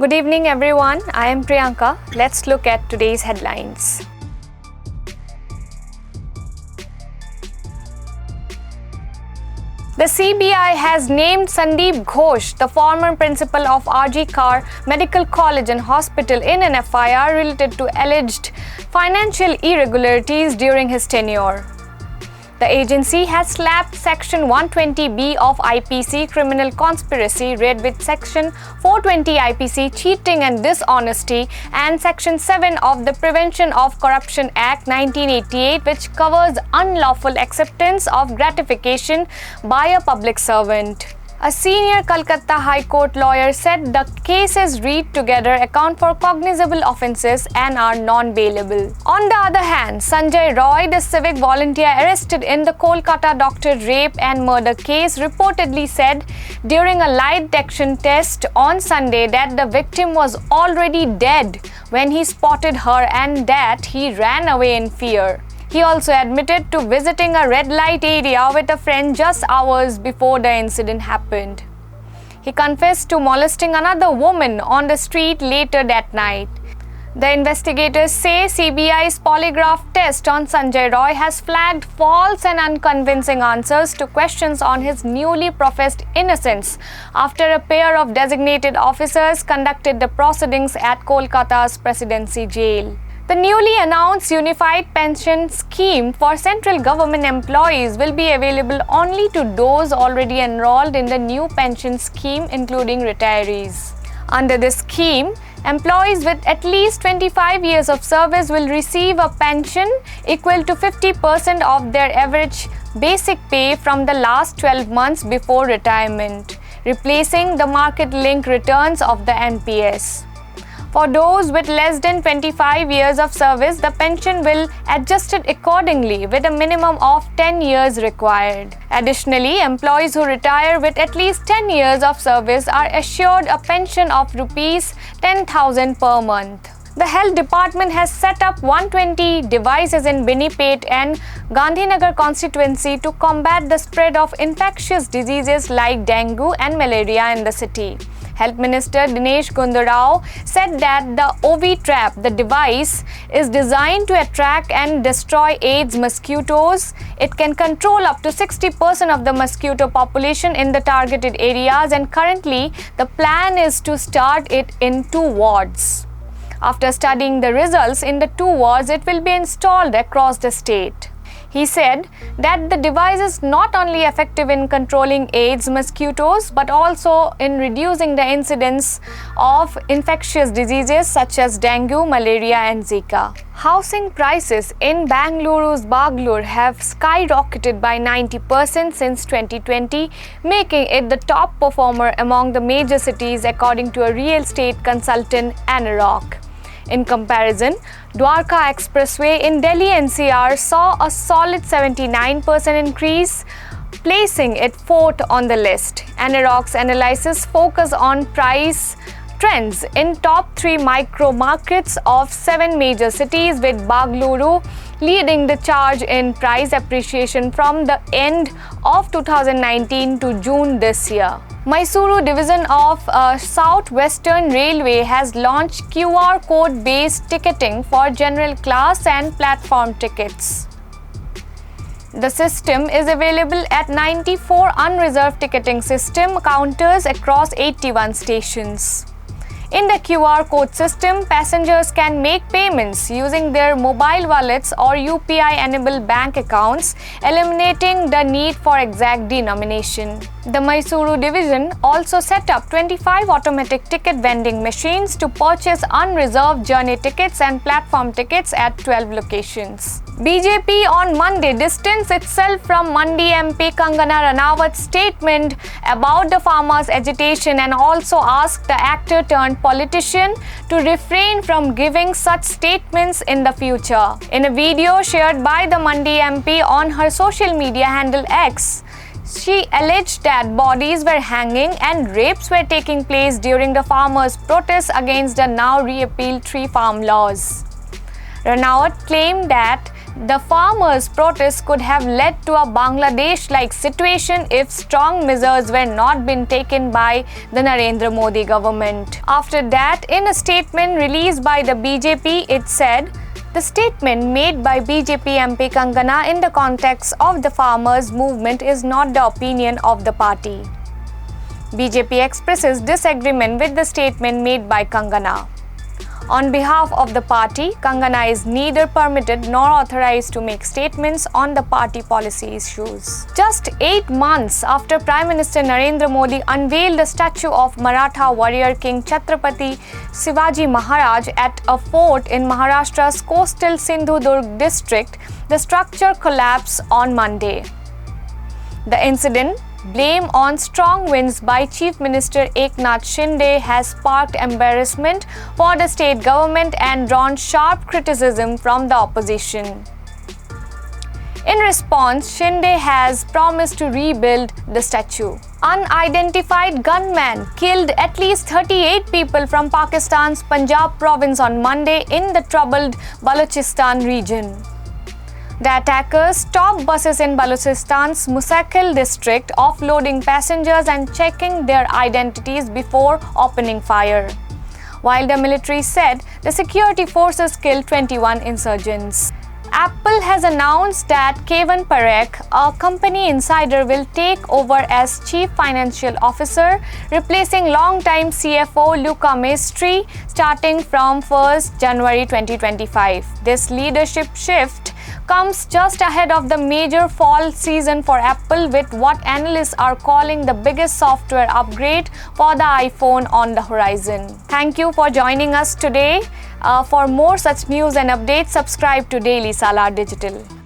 Good evening everyone, I am Priyanka. Let's look at today's headlines. The CBI has named Sandeep Ghosh, the former principal of RG Kar Medical College and Hospital, in an FIR related to alleged financial irregularities during his tenure. The agency has slapped Section 120B of IPC criminal conspiracy, read with Section 420 IPC cheating and dishonesty, and Section 7 of the Prevention of Corruption Act 1988, which covers unlawful acceptance of gratification by a public servant. A senior Kolkata High Court lawyer said the cases read together account for cognizable offences and are non-bailable. On the other hand, Sanjoy, the civic volunteer arrested in the Kolkata doctor rape and murder case, reportedly said during a lie detection test on Sunday that the victim was already dead when he spotted her and that he ran away in fear. He also admitted to visiting a red light area with a friend just hours before the incident happened. He confessed to molesting another woman on the street later that night. The investigators say CBI's polygraph test on Sanjoy has flagged false and unconvincing answers to questions on his newly professed innocence after a pair of designated officers conducted the proceedings at Kolkata's Presidency Jail. The newly announced Unified Pension Scheme for central government employees will be available only to those already enrolled in the new pension scheme, including retirees. Under this scheme, employees with at least 25 years of service will receive a pension equal to 50% of their average basic pay from the last 12 months before retirement, replacing the market-linked returns of the NPS. For those with less than 25 years of service, the pension will adjust it accordingly with a minimum of 10 years required. Additionally, employees who retire with at least 10 years of service are assured a pension of Rs 10,000 per month. The Health Department has set up 120 devices in Benipet and Gandhinagar constituency to combat the spread of infectious diseases like dengue and malaria in the city. Health Minister Dinesh Gundurao said that the OV trap, the device, is designed to attract and destroy Aedes mosquitoes. It can control up to 60% of the mosquito population in the targeted areas, and currently the plan is to start it in 2 wards. After studying the results in the 2 wards, it will be installed across the state. He said that the device is not only effective in controlling Aedes mosquitoes but also in reducing the incidence of infectious diseases such as dengue, malaria and Zika. Housing prices in Bengaluru's Bangalore have skyrocketed by 90% since 2020, making it the top performer among the major cities according to a real estate consultant, Ranaut. In comparison, Dwarka Expressway in Delhi NCR saw a solid 79% increase, placing it 4th on the list. Ranaut's analysis focus on price trends in top 3 micro markets of 7 major cities, with Bengaluru leading the charge in price appreciation from the end of 2019 to June this year. Mysuru division of South Western Railway has launched QR code-based ticketing for general class and platform tickets. The system is available at 94 unreserved ticketing system counters across 81 stations. In the QR code system, passengers can make payments using their mobile wallets or UPI-enabled bank accounts, eliminating the need for exact denomination. The Mysuru division also set up 25 automatic ticket vending machines to purchase unreserved journey tickets and platform tickets at 12 locations. BJP on Monday distanced itself from Mandi MP Kangana Ranaut's statement about the farmers' agitation and also asked the actor turned politician to refrain from giving such statements in the future. In a video shared by the Mandi MP on her social media handle X, she alleged that bodies were hanging and rapes were taking place during the farmers' protests against the now repealed 3 farm laws. Ranaut claimed that the farmers' protests could have led to a Bangladesh-like situation if strong measures were not being taken by the Narendra Modi government. After that, in a statement released by the BJP, it said, "The statement made by BJP MP Kangana in the context of the farmers' movement is not the opinion of the party." BJP expresses disagreement with the statement made by Kangana. On behalf of the party, Kangana is neither permitted nor authorized to make statements on the party policy issues. Just 8 months after Prime Minister Narendra Modi unveiled the statue of Maratha warrior King Chhatrapati Shivaji Maharaj at a fort in Maharashtra's coastal Sindhudurg district, the structure collapsed on Monday. The incident, blamed on strong winds by Chief Minister Eknath Shinde, has sparked embarrassment for the state government and drawn sharp criticism from the opposition. In response, Shinde has promised to rebuild the statue. Unidentified gunmen killed at least 38 people from Pakistan's Punjab province on Monday in the troubled Balochistan region. The attackers stopped buses in Balochistan's Mosquito district, offloading passengers and checking their identities before opening fire. While the military said the security forces killed 21 insurgents. Apple has announced that Kevan Parekh, a company insider, will take over as Chief Financial Officer, replacing longtime CFO Luca Maestri starting from 1st January 2025. This leadership shift comes just ahead of the major fall season for Apple, with what analysts are calling the biggest software upgrade for the iPhone on the horizon. Thank you for joining us today. For more such news and updates, subscribe to Daily Salar Digital.